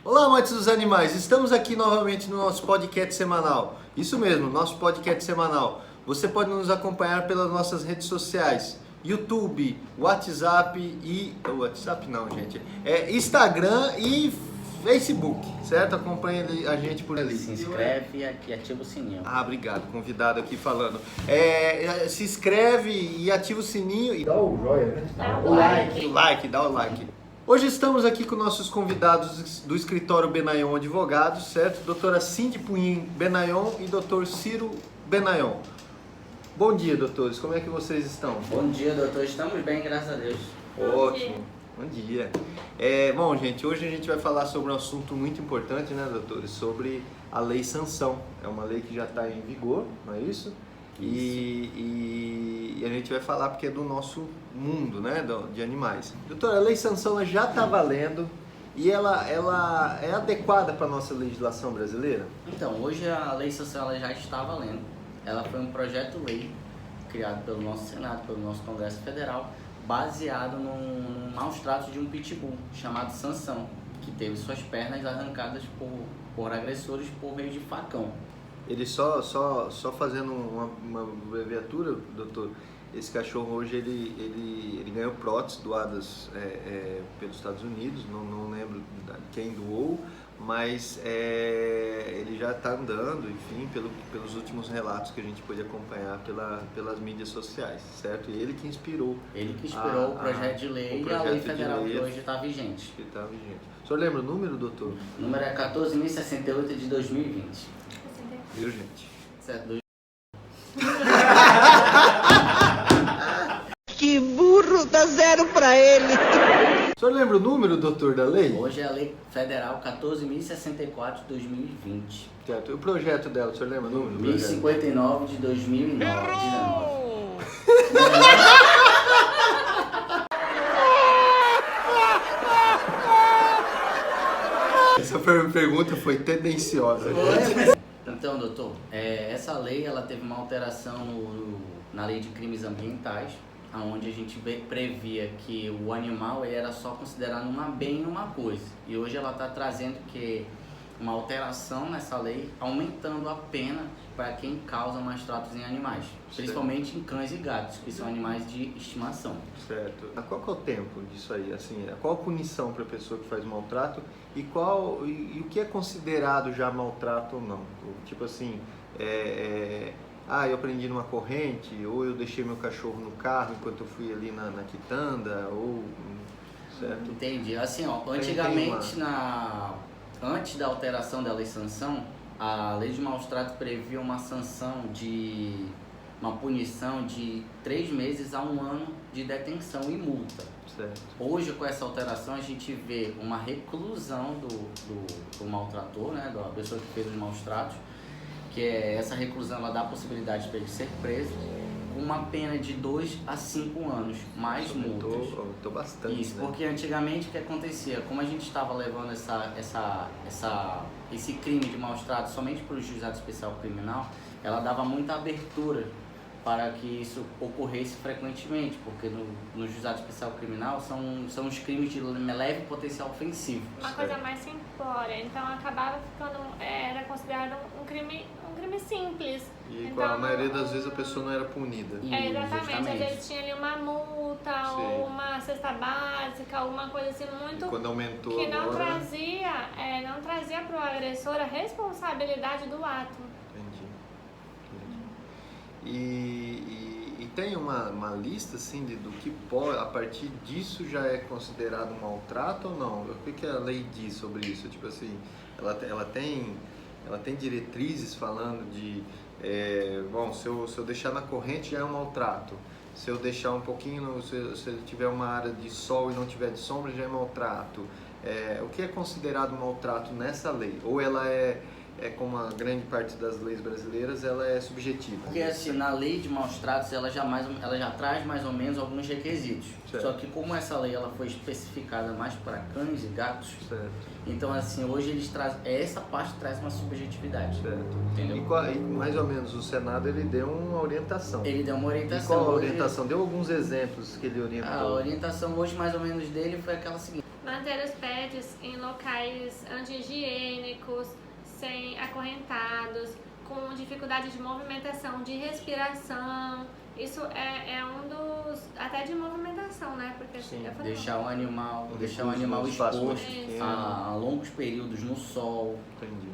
Olá, amantes dos animais! Estamos aqui novamente no nosso podcast semanal. Isso mesmo, nosso podcast semanal. Você pode nos acompanhar pelas nossas redes sociais, YouTube, WhatsApp e... WhatsApp não, gente. Instagram e Facebook, certo? Acompanhe a gente por ali. Se inscreve e ativa o sininho. Ah, obrigado. Convidado aqui falando. Se inscreve e ativa o sininho e dá o joia, né? Dá o like. Dá o like. Hoje estamos aqui com nossos convidados do escritório Benayon Advogados, certo? Doutora Cindy Puim Benayon e doutor Ciro Benayon. Bom dia, doutores. Como é que vocês estão? Bom dia, doutor. Estamos bem, graças a Deus. Ótimo. Bom dia. Bom, gente, hoje a gente vai falar sobre um assunto muito importante, né, doutores? Sobre a Lei Sanção. É uma lei que já está em vigor, não é isso? E a gente vai falar porque é do nosso mundo, né, de animais. Doutora, a Lei Sanção ela já está valendo e ela é adequada para a nossa legislação brasileira? Então, hoje a Lei Sanção ela já está valendo. Ela foi um projeto-lei criado pelo nosso Senado, pelo nosso Congresso Federal, baseado num maus tratos de um pitbull chamado Sansão, que teve suas pernas arrancadas por agressores por meio de facão. Ele só fazendo uma abreviatura, doutor, esse cachorro hoje ele ganhou próteses doadas pelos Estados Unidos, não lembro quem doou, mas ele já está andando, enfim, pelos últimos relatos que a gente pôde acompanhar pelas mídias sociais, certo? E ele que inspirou. Ele que inspirou o projeto de lei e a lei federal que hoje está vigente. Que está vigente. O senhor lembra o número, doutor? O número é 14.068 de 2020. Viu, gente? Certo. Que burro, dá zero pra ele. O senhor lembra o número, doutor, da lei? Hoje é a lei federal 14.064 de 2020. Certo. E o projeto dela, o senhor lembra o número? 1059 de 2019. Essa pergunta foi tendenciosa. Então, doutor, essa lei ela teve uma alteração na lei de crimes ambientais, onde a gente previa que o animal ele era só considerado uma bem e uma coisa. E hoje ela está trazendo uma alteração nessa lei, aumentando a pena para quem causa maus tratos em animais, principalmente em cães e gatos, que são animais de estimação. Certo. Qual que é o tempo disso aí? Assim, qual a punição para a pessoa que faz maltrato e o que é considerado já maltrato ou não? Tipo assim, eu prendi numa corrente, ou eu deixei meu cachorro no carro enquanto eu fui ali na quitanda, ou... Certo? Entendi. Assim, antigamente, antes da alteração da lei sanção, a lei de maus tratos previa uma sanção uma punição de 3 meses a 1 ano de detenção e multa. Certo. Hoje, com essa alteração, a gente vê uma reclusão do maltrator, né, da pessoa que fez os maus tratos, que essa reclusão ela dá a possibilidade para ele ser preso com uma pena de 2 a 5 anos, mais multas. Aumentou bastante. Isso, né? porque antigamente o que acontecia? Como a gente estava levando esse crime de maus tratos somente para o juizado especial criminal, ela dava muita abertura para que isso ocorresse frequentemente, porque no juizado especial criminal são os crimes de leve potencial ofensivo. Uma coisa mais simplória, então acabava era considerado um crime simples. E então, a maioria das vezes a pessoa não era punida. Exatamente, Justamente. às vezes tinha ali uma multa Sim. ou uma cesta básica, alguma coisa assim muito... E quando aumentou que não agora... trazia para o agressor a responsabilidade do ato. Entendi. E tem uma lista assim do que pode, a partir disso já é considerado maltrato ou não? O que a lei diz sobre isso? Tipo assim, ela tem diretrizes falando de se eu deixar na corrente já é um maltrato. Se eu deixar um pouquinho, se ele tiver uma área de sol e não tiver de sombra já é maltrato. O que é considerado maltrato nessa lei? Ou ela como a grande parte das leis brasileiras, ela é subjetiva? Porque assim, na lei de maus tratos, ela já traz mais ou menos alguns requisitos. Certo. Só que como essa lei ela foi especificada mais para cães e gatos, Certo. então assim, hoje essa parte traz uma subjetividade. Certo. Entendeu? E mais ou menos o Senado ele deu uma orientação. Ele deu uma E orientação. qual a Hoje- orientação? Deu alguns exemplos que ele orientou. A orientação hoje mais ou menos dele foi aquela seguinte. Mas manter os pets em locais anti-higiênicos, sem acorrentados, com dificuldade de movimentação, de respiração. Isso é um dos... até de movimentação, né? Porque assim, eu falei, Deixar o animal espaço mais exposto pequeno. a longos períodos no sol. Entendi.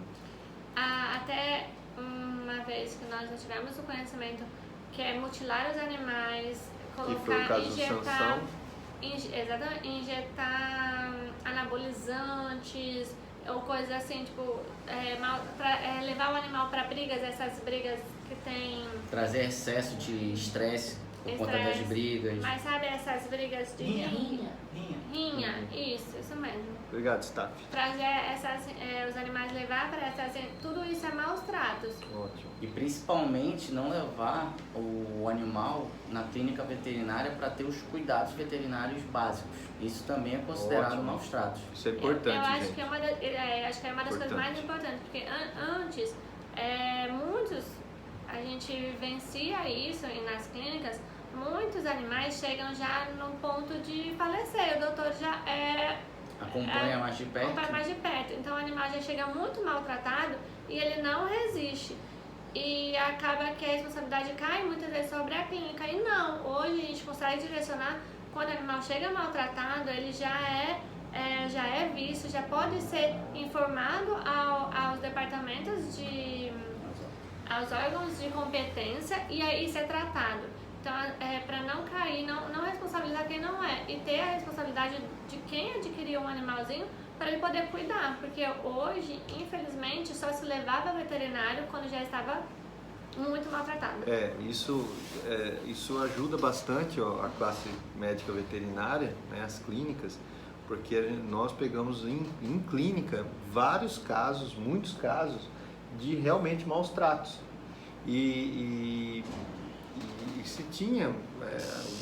até uma vez que nós já tivemos o conhecimento que é mutilar os animais, Que foi o colocar, caso do injetar, Sansão. exatamente, injetar anabolizantes ou coisas assim, tipo, levar o animal para brigas, essas brigas que tem... Trazer excesso de estresse por conta das Estresse. brigas. Mas sabe essas brigas de rinha? Isso mesmo. Obrigado, staff. Trazer os animais levar para essas... Tudo isso é maus tratos. Ótimo. E principalmente não levar o animal na clínica veterinária para ter os cuidados veterinários básicos. Isso também é considerado Ótimo. maus tratos. Isso é importante, eu acho gente. que acho que é uma das coisas mais importantes, porque antes, a gente vivencia isso nas clínicas, muitos animais chegam já no ponto de falecer, o doutor já Acompanha mais de perto. acompanha mais de perto, então o animal já chega muito maltratado e ele não resiste. E acaba que a responsabilidade cai muitas vezes sobre a clínica. E não, hoje a gente consegue direcionar, quando o animal chega maltratado, ele já é visto, já pode ser informado aos departamentos aos órgãos de competência e aí ser tratado. Então, para não cair, não responsabilizar quem não é, e ter a responsabilidade de quem adquiriu um animalzinho para ele poder cuidar, porque hoje, infelizmente, só se levava veterinário quando já estava muito maltratado. Isso ajuda bastante a classe médica veterinária, né, as clínicas, porque nós pegamos em clínica muitos casos de realmente maus tratos. E se tinha,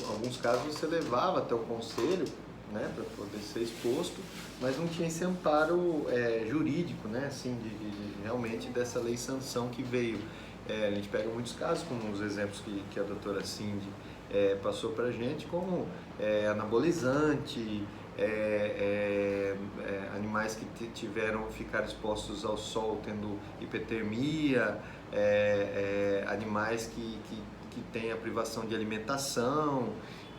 alguns casos você levava até o conselho, né, para poder ser exposto, mas não tinha esse amparo jurídico, né, assim, realmente dessa lei sanção que veio. A gente pega muitos casos, como os exemplos que a doutora Cindy passou para a gente, como anabolizante, animais que ficaram expostos ao sol tendo hipotermia, animais que têm a privação de alimentação,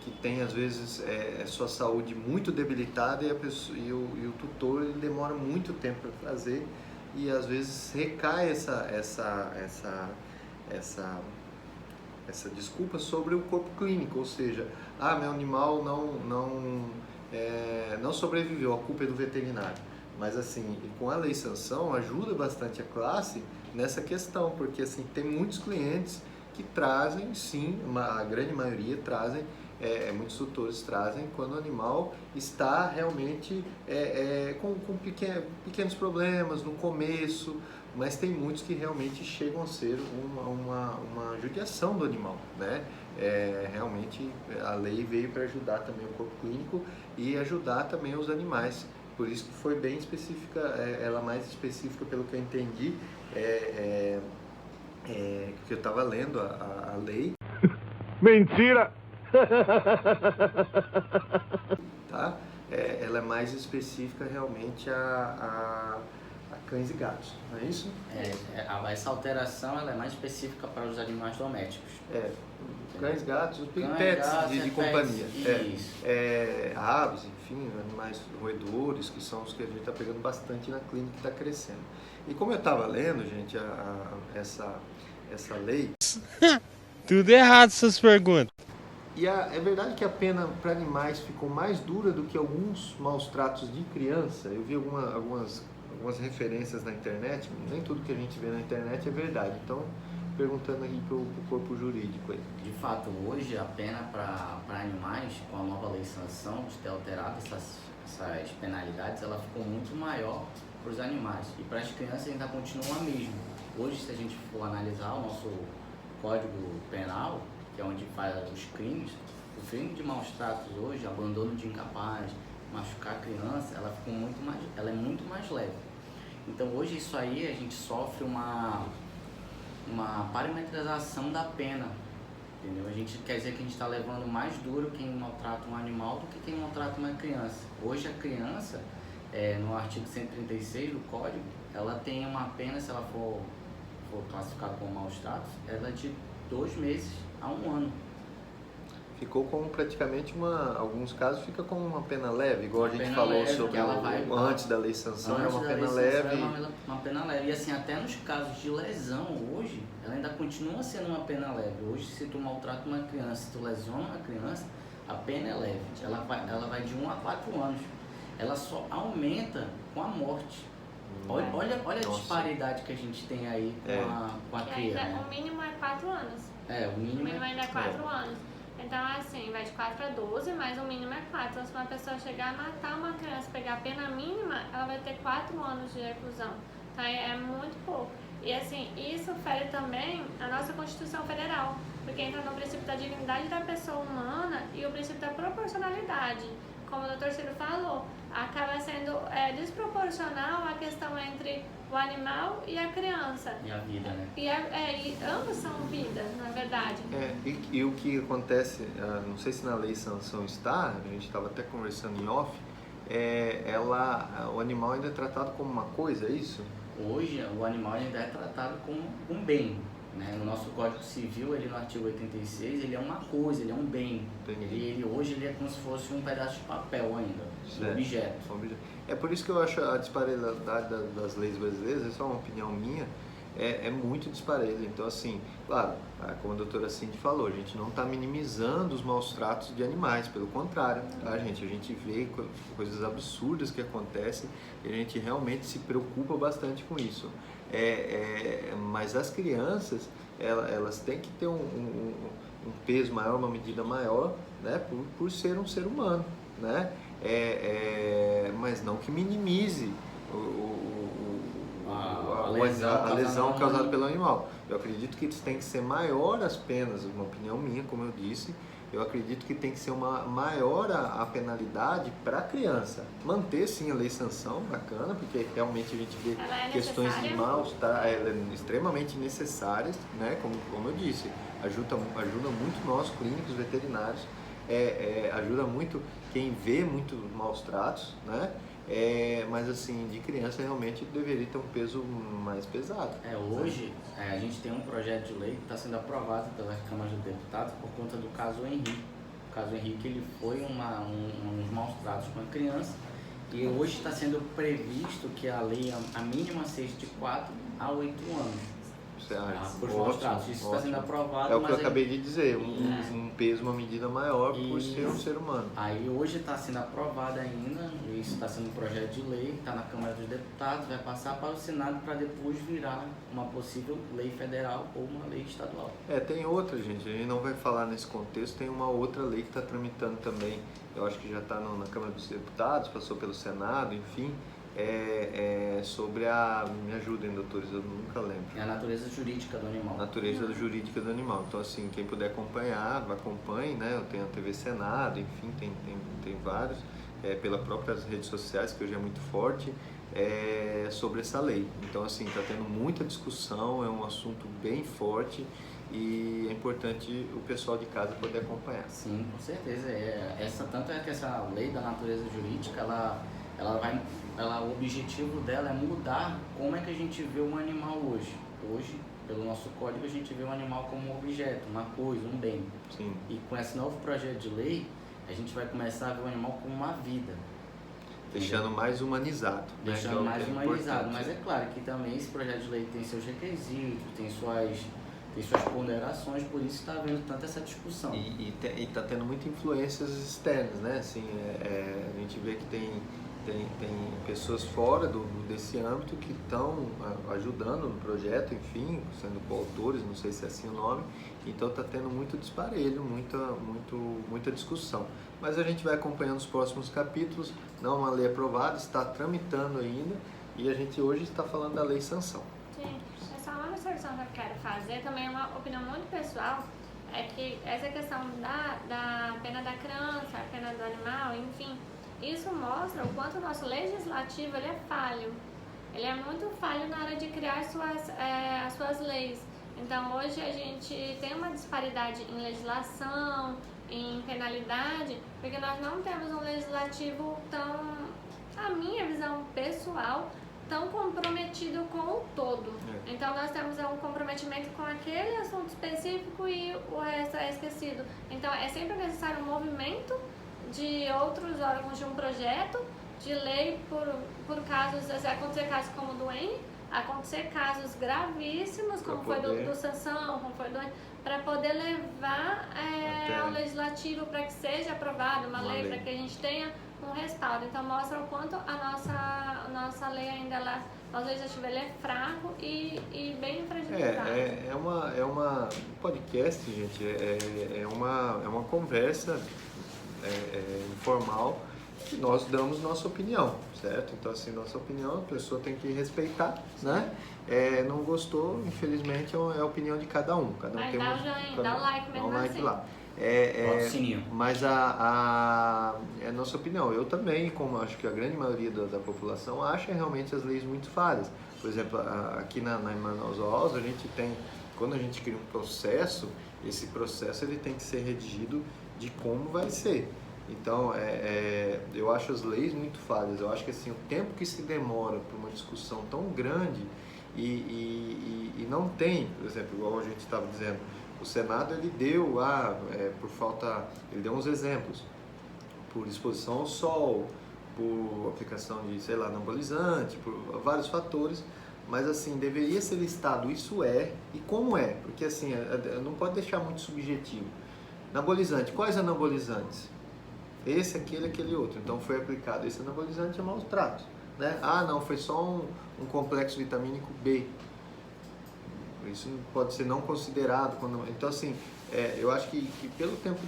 que tem às vezes sua saúde muito debilitada e o tutor ele demora muito tempo para fazer e às vezes recai essa desculpa sobre o corpo clínico, ou seja, meu animal não sobreviveu, a culpa é do veterinário. Mas assim, com a lei sanção ajuda bastante a classe nessa questão, porque assim, tem muitos clientes que trazem, sim, a grande maioria trazem, muitos tutores trazem quando o animal está realmente com pequenos problemas no começo, mas tem muitos que realmente chegam a ser uma judiação do animal, né? Realmente a lei veio para ajudar também o corpo clínico e ajudar também os animais, por isso que foi bem específica, ela mais específica pelo que eu entendi, que eu estava lendo a lei. Mentira! Tá? Ela é mais específica realmente a cães e gatos, não é isso? Essa alteração ela é mais específica para os animais domésticos. Cães, gatos, Cães, pets gatos, de companhia. Isso. Aves, enfim, animais roedores, que são os que a gente está pegando bastante na clínica e está crescendo. E como eu estava lendo, gente, essa lei... Tudo errado essas perguntas. E é verdade que a pena para animais ficou mais dura do que alguns maus tratos de criança. Eu vi algumas referências na internet, nem tudo que a gente vê na internet é verdade. Então, perguntando aqui para o corpo jurídico aí. De fato, hoje a pena para animais, com a nova lei sanção, de ter alterado essas penalidades, ela ficou muito maior para os animais. E para as crianças ainda continua a mesma. Hoje, se a gente for analisar o nosso Código Penal, que é onde faz os crimes, o crime de maus tratos hoje, abandono de incapaz, machucar a criança, ela é muito mais leve. Então hoje isso aí a gente sofre uma parametrização da pena, entendeu? A gente quer dizer que a gente está levando mais duro quem maltrata um animal do que quem maltrata uma criança. Hoje a criança, no artigo 136 do Código, ela tem uma pena, se ela for classificada como maus tratos, ela é de 2 meses a 1 ano. Ficou com praticamente alguns casos fica com uma pena leve, igual a gente Pena falou leve, sobre que ela vai- antes da lei sanção, é Antes uma da pena lei sanção, leve. é uma pena leve. E assim, até nos casos de lesão hoje, ela ainda continua sendo uma pena leve. Hoje, se tu maltrata uma criança, se tu lesiona uma criança, a pena é leve. Ela vai de 1 a 4 anos. Ela só aumenta com a morte. Olha a Nossa. disparidade que a gente tem aí com a Que cria, ainda, né? o mínimo é 4 anos. O O mínimo mínimo ainda é 4 anos. Então, assim, vai de 4 a 12, mas o mínimo é 4. Então, se uma pessoa chegar a matar uma criança, pegar a pena mínima, ela vai ter 4 anos de reclusão. Então, é muito pouco. E, assim, isso fere também a nossa Constituição Federal, porque entra no princípio da dignidade da pessoa humana e o princípio da proporcionalidade. Como o Dr. Ciro falou, acaba sendo desproporcional a questão entre o animal e a criança. E a vida, né? E ambos são vidas, na verdade. E o que acontece, não sei se na lei sanção está, a gente estava até conversando em off, o animal ainda é tratado como uma coisa, é isso? Hoje, o animal ainda é tratado como um bem. Né? No nosso Código Civil, ele no artigo 86, ele é uma coisa, ele é um bem. Hoje ele é como se fosse um pedaço de papel ainda, um objeto. É por isso que eu acho a disparidade das leis brasileiras, essa é uma opinião minha, é muito disparelha. Então, assim, claro, como a doutora Cindy falou, a gente não está minimizando os maus tratos de animais, pelo contrário, tá, gente? A gente vê coisas absurdas que acontecem e a gente realmente se preocupa bastante com isso. Mas as crianças, elas têm que ter um peso maior, uma medida maior, né, por ser um ser humano, né? Mas não que minimize a lesão causada pelo animal. Eu acredito que tem que ser maior as penas, uma opinião minha, como eu disse. Eu acredito que tem que ser maior a penalidade para a criança. Manter sim a lei sanção, bacana, porque realmente a gente vê questões de maus, extremamente necessárias, né? Como eu disse, ajuda muito nós, clínicos veterinários, ajuda muito quem vê muito maus tratos, né? Mas assim, de criança realmente deveria ter um peso mais pesado. Hoje a gente tem um projeto de lei que está sendo aprovado pela Câmara dos Deputados por conta do caso Henrique. O caso Henrique, ele foi uns maus tratos com a criança e hoje está sendo previsto que a lei, a mínima seja de 4 a 8 anos. Por maus tratos. Isso está sendo aprovado. É o que eu acabei de dizer, um peso, uma medida maior por ser um ser humano. Aí hoje está sendo aprovado ainda, isso está sendo um projeto de lei, está na Câmara dos Deputados, vai passar para o Senado para depois virar uma possível lei federal ou uma lei estadual. Tem outra, gente, a gente não vai falar nesse contexto, tem uma outra lei que está tramitando também, eu acho que já está na Câmara dos Deputados, passou pelo Senado, enfim, sobre me ajudem, doutores, eu nunca lembro. É a natureza jurídica do animal. Natureza jurídica do animal. Então, assim, quem puder acompanhar, acompanhe, né? Eu tenho a TV Senado, enfim, tem vários, pelas próprias redes sociais, que hoje é muito forte, sobre essa lei. Então, assim, está tendo muita discussão, é um assunto bem forte e é importante o pessoal de casa poder acompanhar. Sim, com certeza. Tanto é que essa lei da natureza jurídica, o objetivo dela é mudar como é que a gente vê um animal hoje. Hoje, pelo nosso código, a gente vê o animal como um objeto, uma coisa, um bem. Sim. E com esse novo projeto de lei, a gente vai começar a ver o animal como uma vida. Deixando mais humanizado. Deixando mais humanizado. Mas é claro que também esse projeto de lei tem seus requisitos, tem suas ponderações, por isso está havendo tanta essa discussão. E está tendo muitas influências externas, né? Assim, a gente vê que tem pessoas fora desse âmbito que estão ajudando no projeto, enfim, sendo coautores, não sei se é assim o nome. Então está tendo muito disparelho, muita discussão. Mas a gente vai acompanhando os próximos capítulos, não é uma lei aprovada, está tramitando ainda e a gente hoje está falando da lei sanção. Sim, essa uma observação que eu quero fazer, também é uma opinião muito pessoal, é que essa questão da pena da criança, a pena do animal, enfim, isso mostra o quanto o nosso legislativo ele é falho. Ele é muito falho na hora de criar as suas leis. Então hoje a gente tem uma disparidade em legislação, em penalidade, porque nós não temos um legislativo tão, a minha visão pessoal, tão comprometido com o todo. Então nós temos um comprometimento com aquele assunto específico e o resto é esquecido. Então é sempre necessário um movimento de outros órgãos, de um projeto de lei por casos, acontecer casos como o do N, acontecer casos gravíssimos, como foi do Sansão, como foi do N, para poder levar ao legislativo para que seja aprovada uma lei, para que a gente tenha um respaldo. Então mostra o quanto a nossa lei ainda lá, nosso legislativo ele é fraco e bem fragilizado. É uma podcast, gente, é uma conversa informal que nós damos nossa opinião, certo? Então assim, nossa opinião a pessoa tem que respeitar, né? Não gostou, infelizmente é a opinião de cada um. Cada um Mas tem dá o joinha, dá o like mesmo assim. Lá. Bota o sininho. Mas é a nossa opinião. Eu também, como acho que a grande maioria da população, acha realmente as leis muito falhas. Por exemplo, aqui na Manaus Laws, a gente tem, quando a gente cria um processo, esse processo ele tem que ser redigido de como vai ser. Então, eu acho as leis muito falhas. Eu acho que assim, o tempo que se demora para uma discussão tão grande e não tem, por exemplo, igual a gente estava dizendo, o Senado ele deu, ele deu uns exemplos, por exposição ao sol, por aplicação de, sei lá, anabolizante, por vários fatores, mas assim, deveria ser listado isso e como porque assim, não pode deixar muito subjetivo. Anabolizante, quais anabolizantes? Esse, aquele outro. Então foi aplicado esse anabolizante a maus tratos, né? Não, foi só um complexo vitamínico B. Isso pode ser não considerado. Então assim, eu acho que pelo tempo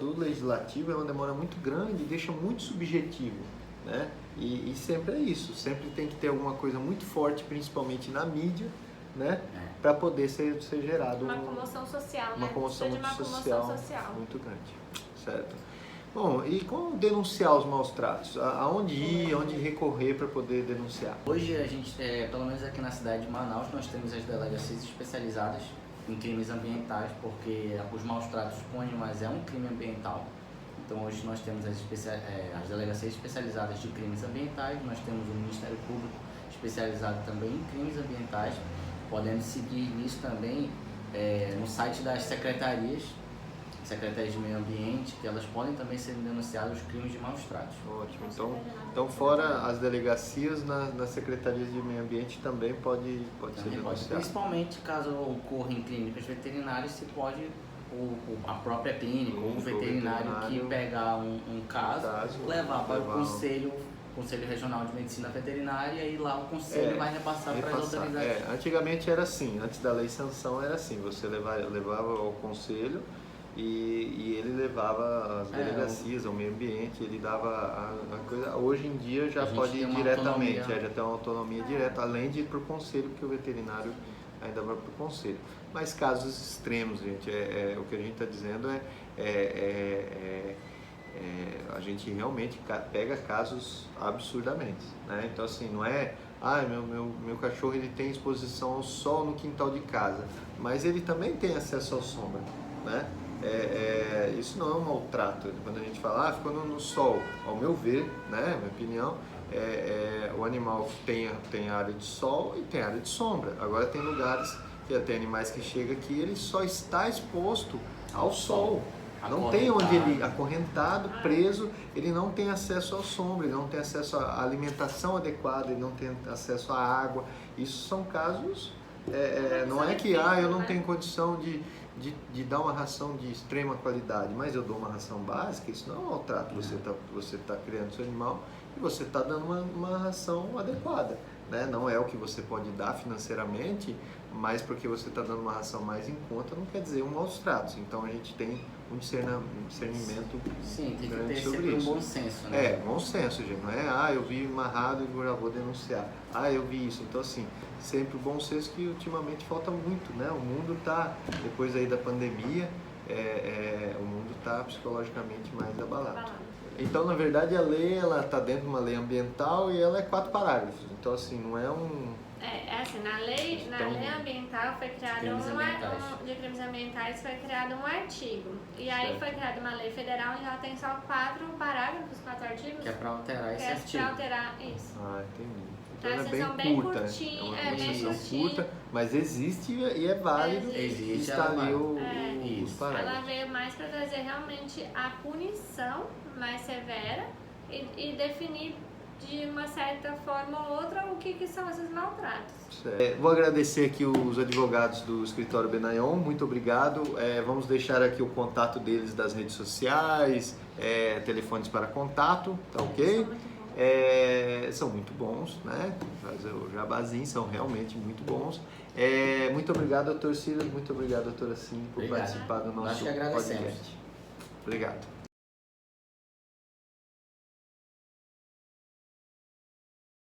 do legislativo é uma demora muito grande e deixa muito subjetivo, né? E sempre é isso. Sempre tem que ter alguma coisa muito forte, principalmente na mídia, né? Para poder ser gerado uma comoção social, uma né? comoção Precisa muito de uma social, comoção social muito grande, certo? Bom, e como denunciar os maus tratos? Aonde ir, onde recorrer para poder denunciar? Hoje a gente, pelo menos aqui na cidade de Manaus, nós temos as delegacias especializadas em crimes ambientais, porque os maus tratos com animais é um crime ambiental. Então hoje nós temos as delegacias especializadas de crimes ambientais, nós temos o Ministério Público especializado também em crimes ambientais, podendo seguir isso também no site das secretarias de meio ambiente, que elas podem também ser denunciadas os crimes de maus tratos. Ótimo. Então fora as delegacias, nas secretarias de meio ambiente também pode ser denunciado. Principalmente caso ocorra em clínicas veterinárias, se pode a própria clínica ou o veterinário que pegar um caso, levar para o Conselho Regional de Medicina Veterinária e lá o conselho vai repassar para as autoridades. Antigamente era assim, antes da lei sanção era assim, você levava ao conselho e ele levava as delegacias, ao meio ambiente, ele dava a coisa. Hoje em dia já pode ir diretamente, já tem uma autonomia direta, além de ir para o conselho, porque o veterinário ainda vai para o conselho. Mas casos extremos, gente, o que a gente está dizendo a gente realmente pega casos absurdamente, né? Então assim, não é, meu cachorro ele tem exposição ao sol no quintal de casa, mas ele também tem acesso à sombra, né? Isso não é um maltrato. Quando a gente fala, ficou no sol, ao meu ver, né, minha opinião, o animal tem área de sol e tem área de sombra. Agora tem lugares que tem animais que chegam aqui, ele só está exposto ao sol. Não tem onde ele, acorrentado, preso, ele não tem acesso à sombra, ele não tem acesso à alimentação adequada, ele não tem acesso à água. Isso são casos, não é que eu não tenho condição de dar uma ração de extrema qualidade, mas eu dou uma ração básica, isso não é um maltrato. Você tá criando seu animal e você está dando uma ração adequada, né? Não é o que você pode dar financeiramente, mas porque você está dando uma ração mais em conta, não quer dizer um maus tratos. Então a gente tem um discernimento tem que grande ter sobre sempre isso. Um bom senso, né? Bom senso, gente. Não eu vi amarrado e já vou denunciar. Eu vi isso. Então assim, sempre o bom senso que ultimamente falta muito, né? O mundo está, depois aí da pandemia, o mundo está psicologicamente mais abalado. Então, na verdade, a lei, ela está dentro de uma lei ambiental e ela é 4 parágrafos. Então, assim, não é um... É assim, na lei ambiental foi criado de crimes ambientais foi criado um artigo. E aí Certo. foi criada uma lei federal onde ela tem só 4 parágrafos, 4 artigos. Que é pra alterar esse que é artigo. pra alterar isso. Ah, entendi. Então, Ela é assim, são bem bem curta, curtinha, é uma bem Constituição curtinha. curta, mas existe e é válido. Existe, Está ela ali vai. os Isso. parágrafos. Ela veio mais para trazer realmente a punição mais severa e definir de uma certa forma ou outra o que são esses maltratos. Vou agradecer aqui os advogados do escritório Benayon, muito obrigado. Vamos deixar aqui o contato deles das redes sociais, telefones para contato, tá ok? São muito bons, né? Fazer o jabazinho, são realmente muito bons. Muito obrigado, doutor Silas, muito obrigado, doutora Cine, por Obrigado. participar do Nós nosso que agradecemos. podcast. Obrigado.